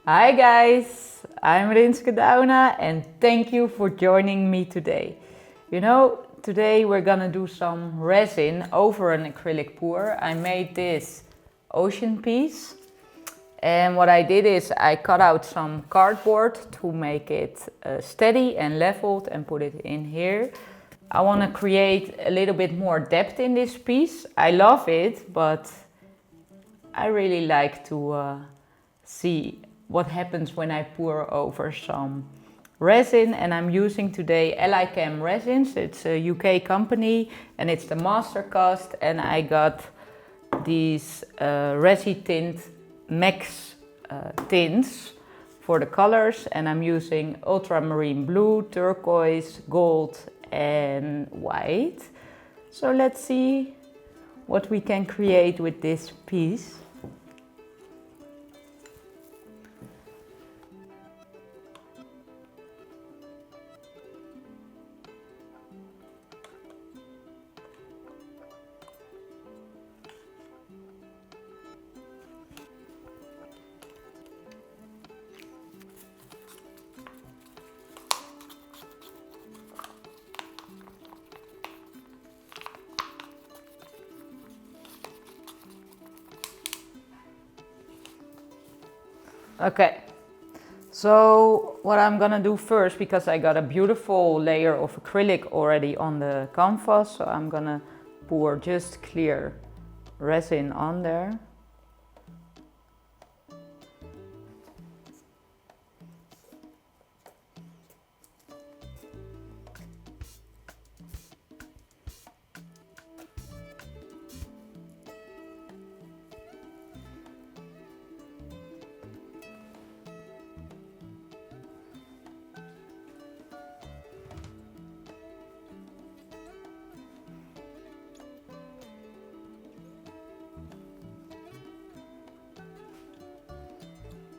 Hi guys, I'm Rinske Douna and thank you for joining me today. Today we're gonna do some resin over an acrylic pour. I made this ocean piece and what I did is I cut out some cardboard to make it steady and leveled and put it in here. I want to create a little bit more depth in this piece. I love it, but I really like to see what happens when I pour over some resin, and I'm using today Eli-chem Resins. It's a UK company and it's the MasterCast, and I got these resi-TINT max tints for the colors, and I'm using ultramarine blue, turquoise, gold and white. So let's see what we can create with this piece. Okay, so what I'm gonna do first, because I got a beautiful layer of acrylic already on the canvas, so I'm gonna pour just clear resin on there.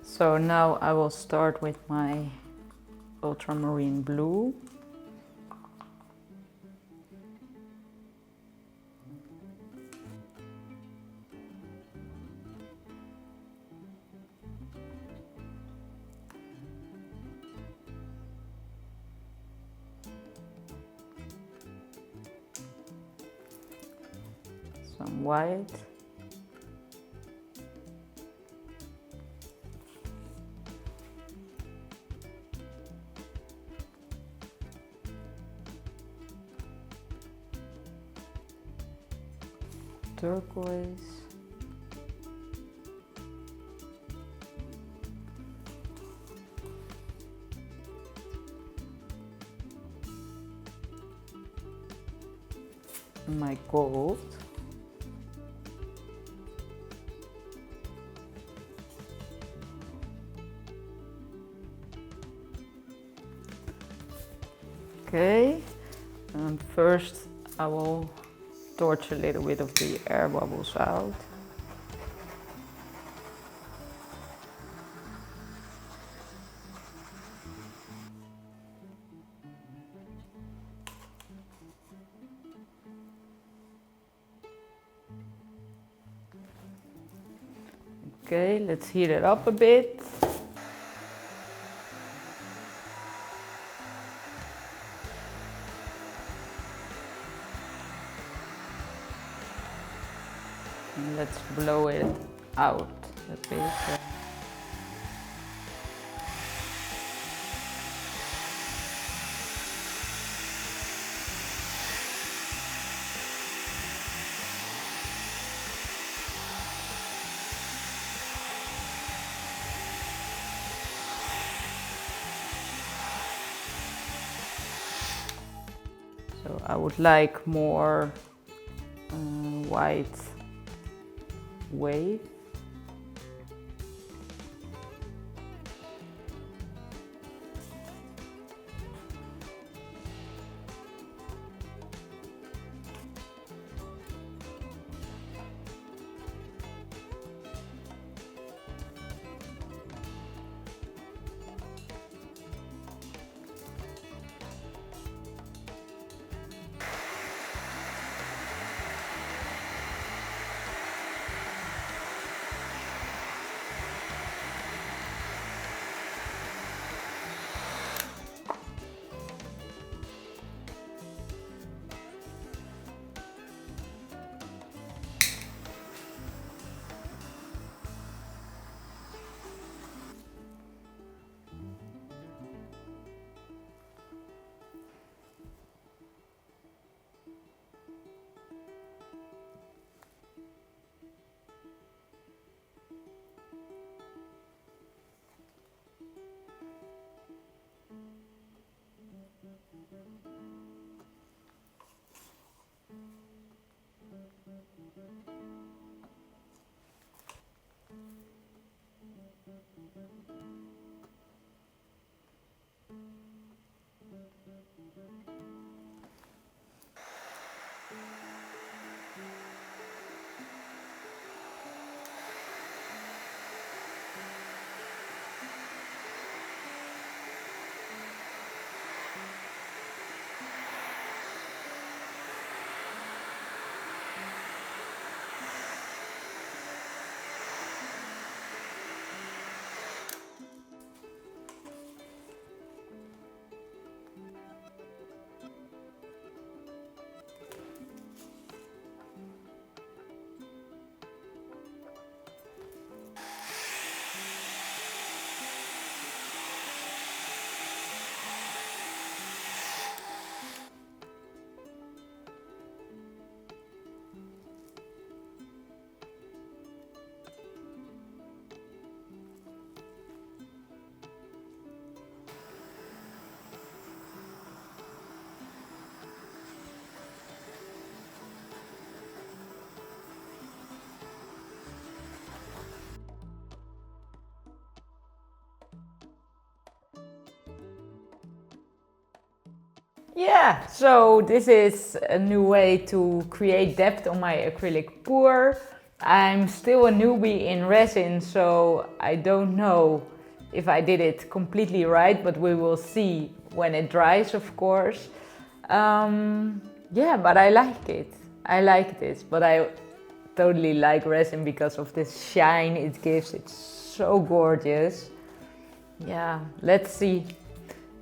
So now I will start with my ultramarine blue. Some white. Turquoise. My gold. Okay, and first I will torch a little bit of the air bubbles out. Okay, let's heat it up a bit. And let's blow it out a bit. So I would like more white wave. Yeah, so this is a new way to create depth on my acrylic pour. I'm still a newbie in resin, so I don't know if I did it completely right, but we will see when it dries, of course. Yeah, but I like it. I like this, but I totally like resin because of this shine it gives. It's so gorgeous. Yeah, let's see.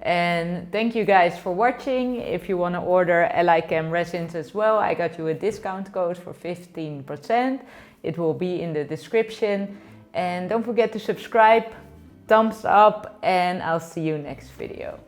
And thank you guys for watching. If you want to order Eli-chem Resins as well, I got you a discount code for 15%. It will be in the description. And don't forget to subscribe, thumbs up, and I'll see you next video.